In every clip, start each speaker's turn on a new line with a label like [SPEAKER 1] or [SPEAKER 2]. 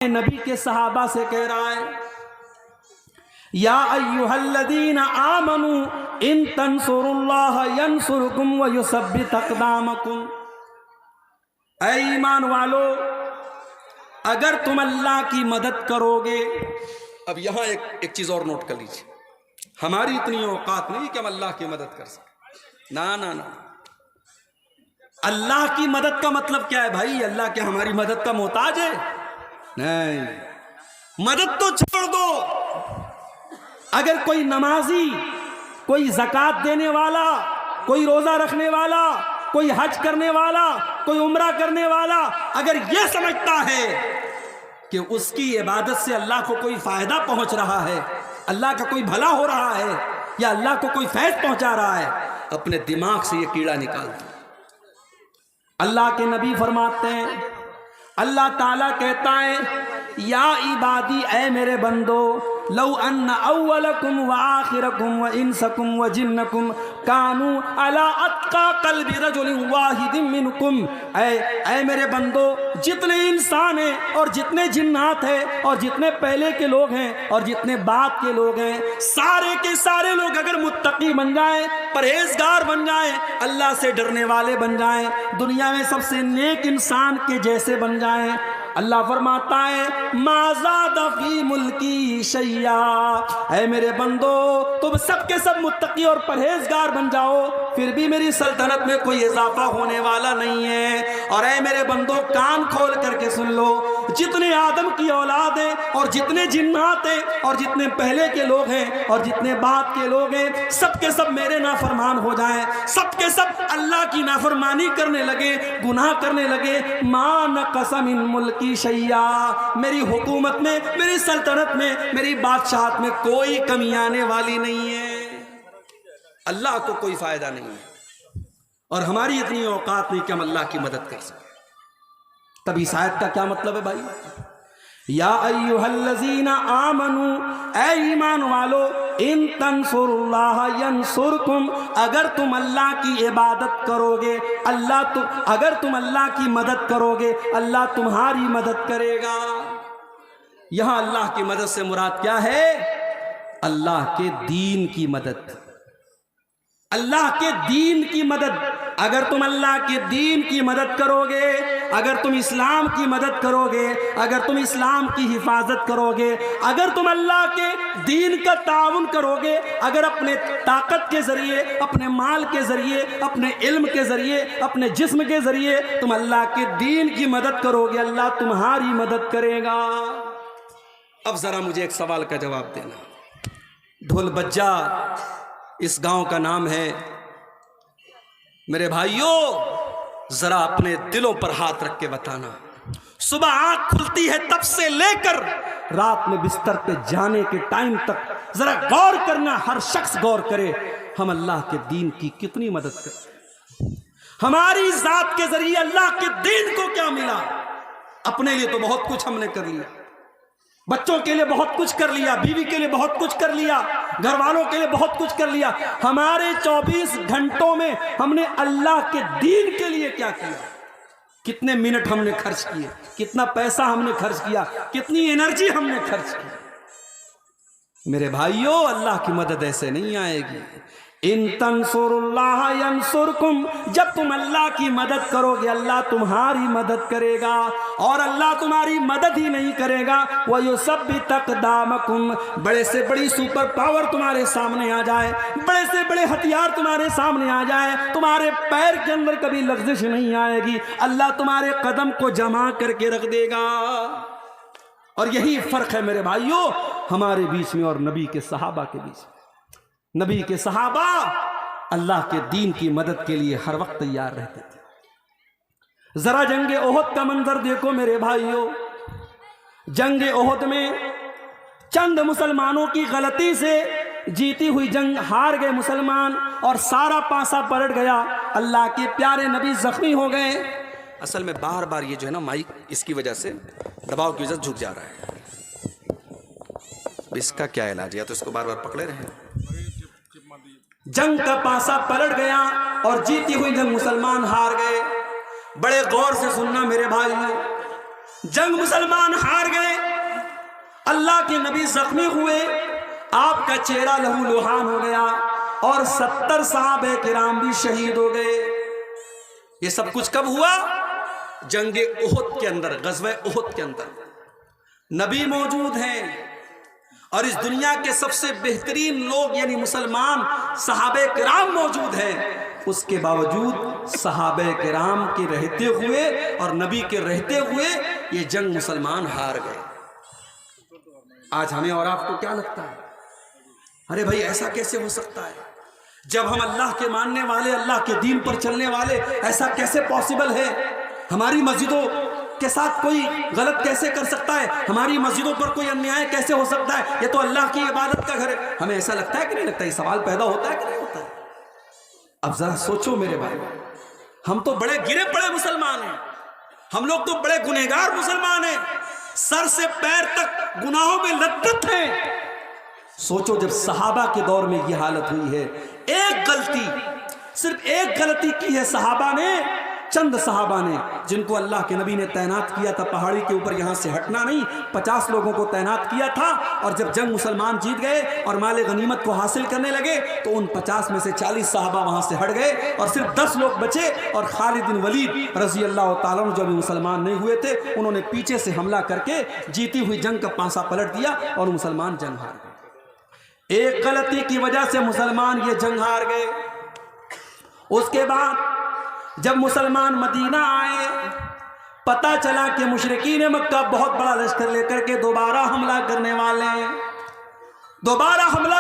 [SPEAKER 1] نبی کے صحابہ سے کہہ رہا ہے یا ایھا الذین آمنوا ان تنصروا اللہ ینصرکم ویثبت اقدامکم، اے ایمان والو اگر تم اللہ کی مدد کرو گے۔ اب یہاں ایک چیز اور نوٹ کر لیجیے، ہماری اتنی اوقات نہیں کہ ہم اللہ کی مدد کر سکیں، نہ اللہ کی مدد کا مطلب کیا ہے بھائی؟ اللہ کے ہماری مدد کا محتاج ہے؟ نہیں، مدد تو چھوڑ دو۔ اگر کوئی نمازی، کوئی زکوٰۃ دینے والا، کوئی روزہ رکھنے والا، کوئی حج کرنے والا، کوئی عمرہ کرنے والا اگر یہ سمجھتا ہے کہ اس کی عبادت سے اللہ کو کوئی فائدہ پہنچ رہا ہے، اللہ کا کوئی بھلا ہو رہا ہے، یا اللہ کو کوئی فیض پہنچا رہا ہے، اپنے دماغ سے یہ کیڑا نکال دو۔ اللہ کے نبی فرماتے ہیں، اللہ تعالیٰ کہتا ہے یا عبادی، اے میرے بندو، لو ان اولکم وآخرکم وانسکم وجنکم کانوا علی اتقی قلب رجل واحد منکم، اے میرے بندو، جتنے انسان ہیں اور جتنے جنات ہیں اور جتنے پہلے کے لوگ ہیں اور جتنے بعد کے لوگ ہیں، سارے کے سارے لوگ اگر متقی بن جائیں، پرہیزگار بن جائیں، اللہ سے ڈرنے والے بن جائیں، دنیا میں سب سے نیک انسان کے جیسے بن جائیں، اللہ فرماتا ہے ما زاد فی ملکی شیئا، اے میرے بندو تم سب کے سب متقی اور پرہیزگار بن جاؤ، پھر بھی میری سلطنت میں کوئی اضافہ ہونے والا نہیں ہے۔ اور اے میرے بندو کان کھول کر کے سن لو، جتنے آدم کی اولاد ہیں اور جتنے جنات ہیں اور جتنے پہلے کے لوگ ہیں اور جتنے بعد کے لوگ ہیں، سب کے سب میرے نافرمان ہو جائیں، سب کے سب اللہ کی نافرمانی کرنے لگے، گناہ کرنے لگے، ما نقص من ملکی شیئا، میری حکومت میں، میری سلطنت میں، میری بادشاہت میں کوئی کمی آنے والی نہیں ہے۔ اللہ کو کوئی فائدہ نہیں ہے، اور ہماری اتنی اوقات نہیں کہ ہم اللہ کی مدد کر سکیں۔ تب اس آیت کا کیا مطلب ہے بھائی؟ یا ایھا الذین آمنوا، اے ایمان والو، ان تنصروا اللہ ینصرکم، اگر تم اللہ کی عبادت کرو گے، اگر تم اللہ کی مدد کرو گے، اللہ تمہاری مدد کرے گا۔ یہاں اللہ کی مدد سے مراد کیا ہے؟ اللہ کے دین کی مدد، اللہ کے دین کی مدد۔ اگر تم اللہ کے دین کی مدد کرو گے، اگر تم اسلام کی مدد کرو گے، اگر تم اسلام کی حفاظت کرو گے، اگر تم اللہ کے دین کا تعاون کرو گے، اگر اپنے طاقت کے ذریعے، اپنے مال کے ذریعے، اپنے علم کے ذریعے، اپنے جسم کے ذریعے تم اللہ کے دین کی مدد کرو گے، اللہ تمہاری مدد کرے گا۔ اب ذرا مجھے ایک سوال کا جواب دینا، ڈھول بجا اس گاؤں کا نام ہے، میرے بھائیوں ذرا اپنے دلوں پر ہاتھ رکھ کے بتانا، صبح آنکھ کھلتی ہے تب سے لے کر رات میں بستر پہ جانے کے ٹائم تک ذرا غور کرنا، ہر شخص غور کرے، ہم اللہ کے دین کی کتنی مدد کرتے ہیں؟ ہماری ذات کے ذریعے اللہ کے دین کو کیا ملا؟ اپنے لیے تو بہت کچھ ہم نے کر لیا، بچوں کے لیے بہت کچھ کر لیا، بیوی کے لیے بہت کچھ کر لیا، گھر والوں کے لیے بہت کچھ کر لیا، ہمارے 24 گھنٹوں میں ہم نے اللہ کے دین کے لیے کیا کیا؟ کتنے منٹ ہم نے خرچ کیے، کتنا پیسہ ہم نے خرچ کیا، کتنی انرجی ہم نے خرچ کی؟ میرے بھائیوں اللہ کی مدد ایسے نہیں آئے گی۔ ان تنصروا اللہ ینصرکم، جب تم اللہ کی مدد کرو گے اللہ تمہاری مدد کرے گا، اور اللہ تمہاری مدد ہی نہیں کرے گا وَيُثَبِّتْ أَقْدَامَكُمْ، بڑے سے بڑی سپر پاور تمہارے سامنے آ جائے، بڑے سے بڑے ہتھیار تمہارے سامنے آ جائے، تمہارے پیر کے اندر کبھی لغزش نہیں آئے گی، اللہ تمہارے قدم کو جمع کر کے رکھ دے گا۔ اور یہی فرق ہے میرے بھائیوں ہمارے بیچ میں اور نبی کے صحابہ کے بیچ میں۔ نبی کے صحابہ اللہ کے دین کی مدد کے لیے ہر وقت تیار رہتے تھے۔ ذرا جنگ احد کا منظر دیکھو میرے بھائیوں، جنگ احد میں چند مسلمانوں کی غلطی سے جیتی ہوئی جنگ ہار گئے مسلمان، اور سارا پانسا پلٹ گیا، اللہ کے پیارے نبی زخمی ہو گئے۔ اصل میں بار بار یہ جو ہے نا مائک، اس کی وجہ سے دباؤ کی وجہ سے جھک جا رہا ہے، اس کا کیا علاج ہے؟ یا تو اس کو بار بار پکڑے رہے۔ جنگ کا پانسا پلٹ گیا اور جیتی ہوئی جنگ مسلمان ہار گئے۔ بڑے غور سے سننا میرے بھائیوں، جنگ مسلمان ہار گئے، اللہ کے نبی زخمی ہوئے، آپ کا چہرہ لہو لہان ہو گیا، اور 70 صحابہ کرام بھی شہید ہو گئے۔ یہ سب کچھ کب ہوا؟ جنگ احد کے اندر، غزوہ احد کے اندر نبی موجود ہیں، اور اس دنیا کے سب سے بہترین لوگ یعنی مسلمان صحابہ کرام موجود ہیں، اس کے باوجود صحابہ کرام کے رہتے ہوئے اور نبی کے رہتے ہوئے یہ جنگ مسلمان ہار گئے۔ آج ہمیں اور آپ کو کیا لگتا ہے؟ ارے بھائی ایسا کیسے ہو سکتا ہے؟ جب ہم اللہ کے ماننے والے، اللہ کے دین پر چلنے والے، ایسا کیسے پاسبل ہے؟ ہماری مسجدوں کے ساتھ کوئی غلط کیسے کر سکتا ہے؟ ہماری مسجدوں پر کوئی انیائے کیسے ہو سکتا ہے؟ یہ تو اللہ کی عبادت کا گھر ہے۔ ہمیں ایسا لگتا ہے کہ نہیں لگتا؟ یہ سوال پیدا ہوتا ہے کہ نہیں ہوتا ہے؟ اب ذرا سوچو میرے بھائی، ہم تو بڑے گرے پڑے مسلمان ہیں، ہم لوگ تو بڑے گنہگار مسلمان ہیں، سر سے پیر تک گناہوں میں لتپت ہیں۔ سوچو جب صحابہ کے دور میں یہ حالت ہوئی ہے، ایک غلطی، صرف ایک غلطی کی ہے صحابہ نے، چند صحابہ نے، جن کو اللہ کے نبی نے تعینات کیا تھا پہاڑی کے اوپر، یہاں سے ہٹنا نہیں، 50 لوگوں کو تعینات کیا تھا، اور جب جنگ مسلمان جیت گئے اور مال غنیمت کو حاصل کرنے لگے تو ان 50 میں سے 40 صحابہ وہاں سے ہٹ گئے اور صرف 10 لوگ بچے، اور خالد بن ولید رضی اللہ تعالیٰ عنہ جو ابھی مسلمان نہیں ہوئے تھے، انہوں نے پیچھے سے حملہ کر کے جیتی ہوئی جنگ کا پانسا پلٹ دیا اور مسلمان جنگ ہار گئے۔ ایک غلطی کی وجہ سے مسلمان یہ جنگ ہار گئے۔ اس کے بعد جب مسلمان مدینہ آئے، پتہ چلا کہ مشرکین مکہ بہت بڑا لشکر لے کر کے دوبارہ حملہ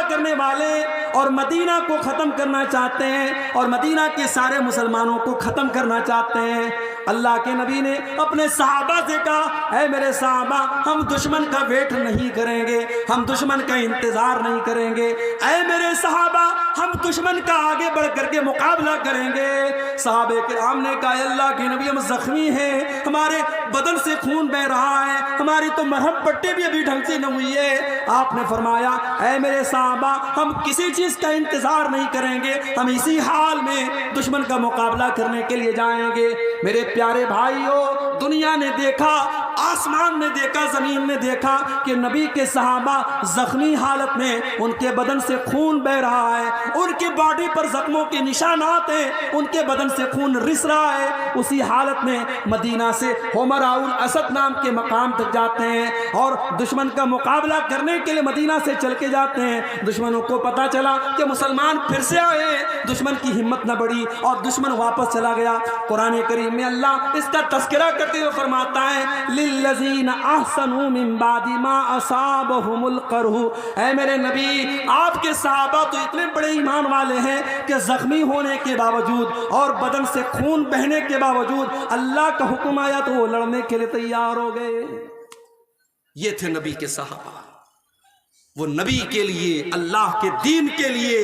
[SPEAKER 1] کرنے والے اور مدینہ کو ختم کرنا چاہتے ہیں، اور مدینہ کے سارے مسلمانوں کو ختم کرنا چاہتے ہیں۔ اللہ کے نبی نے اپنے صحابہ سے کہا، اے میرے صحابہ، ہم دشمن کا ویٹ نہیں کریں گے، ہم دشمن کا انتظار نہیں کریں گے، اے میرے صحابہ، ہم دشمن کا آگے بڑھ کر کے مقابلہ کریں گے۔ صحابہ کرام نے کہا، اللہ کے نبی، ہم زخمی ہیں، ہمارے بدن سے خون بہ رہا ہے، ہماری تو مرہم پٹی بھی ابھی ڈھنگ سے نہ ہوئی ہے۔ آپ نے فرمایا، اے میرے صحابہ، ہم کسی چیز کا انتظار نہیں کریں گے، ہم اسی حال میں دشمن کا مقابلہ کرنے کے لیے جائیں گے۔ میرے پیارے بھائیو، دنیا نے دیکھا، آسمان نے دیکھا، زمین نے دیکھا کہ نبی کے صحابہ زخمی حالت میں، ان کے بدن سے خون بہ رہا ہے، ان کے باڈی پر زخموں کے نشانات ہیں، ان کے بدن سے خون رس رہا ہے۔ اسی حالت میں مدینہ سے حمراء الاسد نام کے مقام تک جاتے ہیں اور دشمن کا مقابلہ کرنے کے لیے مدینہ سے چل کے جاتے ہیں۔ دشمنوں کو پتا چلا کہ مسلمان پھر سے آئے ہیں، دشمن کی ہمت نہ بڑھی اور دشمن واپس چلا گیا۔ قرآن کریم میں اللہ اس کا تذکرہ کرتے ہوئے فرماتا ہے، للذین احسنوا من بعد ما اصابهم القرح۔ اے میرے نبی، آپ کے صحابہ تو اتنے بڑے ایمان والے ہیں کہ زخمی ہونے کے باوجود اور بدن سے خون بہنے کے باوجود اللہ کا حکم آیا تو وہ لڑنے کے لیے تیار ہو گئے۔ یہ تھے نبی کے صحابہ، وہ نبی کے لیے، اللہ کے دین کے لیے،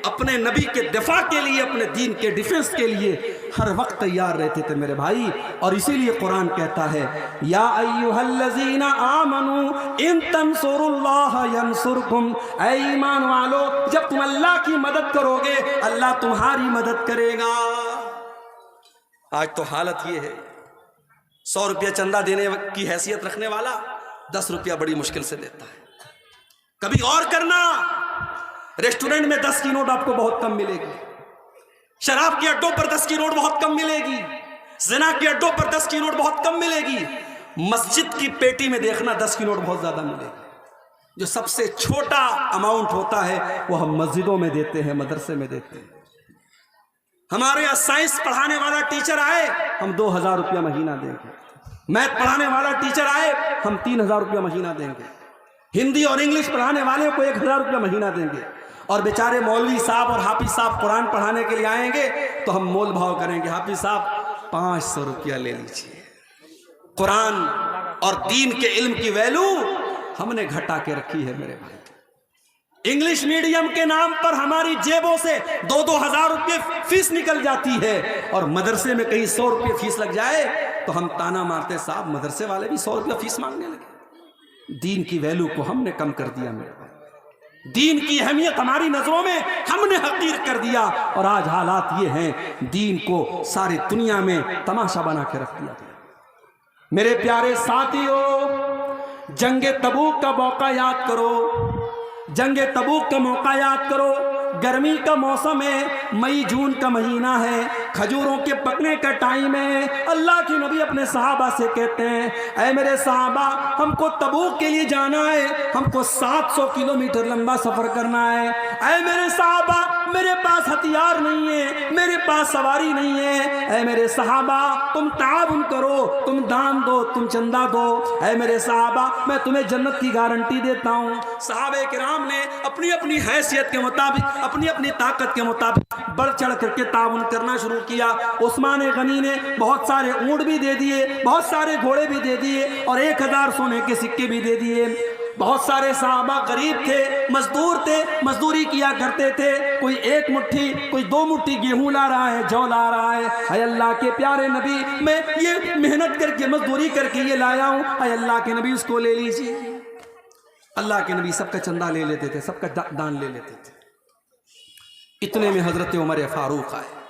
[SPEAKER 1] اپنے نبی کے دفاع کے لیے، اپنے دین کے ڈیفنس کے لیے ہر وقت تیار رہتے تھے میرے بھائی۔ اور اسی لیے قرآن کہتا ہے، یا ایھا الذین آمنوا ان تنصروا اللہ ینصرکم۔ اے ایمان والو، جب تم اللہ کی مدد کرو گے، اللہ تمہاری مدد کرے گا۔ آج تو حالت یہ ہے، 100 روپیہ چندہ دینے کی حیثیت رکھنے والا 10 روپیہ بڑی مشکل سے دیتا ہے۔ کبھی اور کرنا، ریسٹورنٹ میں 10 کی نوٹ آپ کو بہت کم ملے گی، شراب کے اڈوں پر 10 کی نوٹ بہت کم ملے گی، زنا کے اڈوں پر 10 کی نوٹ بہت کم ملے گی، مسجد کی پیٹی میں دیکھنا 10 کی نوٹ بہت زیادہ ملے گی۔ جو سب سے چھوٹا اماؤنٹ ہوتا ہے وہ ہم مسجدوں میں دیتے ہیں، مدرسے میں دیتے ہیں۔ ہمارے یہاں سائنس پڑھانے والا ٹیچر آئے، ہم 2000 روپیہ مہینہ دیں گے۔ میتھ پڑھانے والا ٹیچر آئے، ہم 3000 روپیہ مہینہ دیں گے۔ ہندی اور انگلش پڑھانے والے کو 1000 روپیہ مہینہ دیں گے۔ اور بیچارے مولوی صاحب اور حافظ صاحب قرآن پڑھانے کے لیے آئیں گے تو ہم مول بھاؤ کریں گے، حافظ صاحب 500 روپیہ لے لیجیے۔ قرآن اور دین کے علم کی ویلو ہم نے گھٹا کے رکھی ہے میرے بھائی۔ انگلش میڈیم کے نام پر ہماری جیبوں سے 2-2000 روپے فیس نکل جاتی ہے، اور مدرسے میں کہیں 100 روپے فیس لگ جائے تو ہم تانا مارتے، صاحب مدرسے والے بھی 100 روپیہ فیس مانگنے لگے۔ دین کی ویلو کو ہم نے کم کر دیا میرے بھائی، دین کی اہمیت ہماری نظروں میں ہم نے حقیر کر دیا، اور آج حالات یہ ہیں دین کو ساری دنیا میں تماشا بنا کے رکھ دیا۔ میرے پیارے ساتھیوں، جنگ تبوک کا موقع یاد کرو، جنگ تبوک کا موقع یاد کرو۔ گرمی کا موسم ہے، مئی جون کا مہینہ ہے، کھجوروں کے پکنے کا ٹائم ہے۔ اللہ کے نبی اپنے صحابہ سے کہتے ہیں، اے میرے صحابہ، ہم کو تبوک کے لیے جانا ہے، ہم کو 700 کلومیٹر لمبا سفر کرنا ہے۔ اے میرے صحابہ، میرے پاس ہتھیار نہیں ہے، میرے پاس سواری نہیں ہے۔ اے میرے صحابہ، تم تعاون کرو، تم دان دو، تم چندہ دو۔ اے میرے صحابہ، میں تمہیں جنت کی گارنٹی دیتا ہوں۔ صحابہ کرام نے اپنی اپنی حیثیت کے مطابق، اپنی اپنی طاقت کے مطابق بڑھ چڑھ کر کے تعاون کرنا شروع کیا۔ عثمان غنی نے بہت سارے اونٹ بھی دے دیے، بہت سارے گھوڑے بھی دے دیے، اور 1000 سونے کے سکے بھی دے دیے۔ بہت سارے صحابہ غریب تھے، مزدور تھے، مزدوری کیا کرتے تھے، کوئی 1 مٹھی، کوئی 2 مٹھی گیہوں لا رہا ہے، جو لا رہا ہے۔ اے اللہ کے پیارے نبی، میں یہ محنت کر کے، مزدوری کر کے یہ لایا ہوں، اے اللہ کے نبی اس کو لے لیجیے۔ اللہ کے نبی سب کا چندہ لے لیتے تھے، سب کا دان لے لیتے تھے۔ اتنے میں حضرت عمر فاروق آئے۔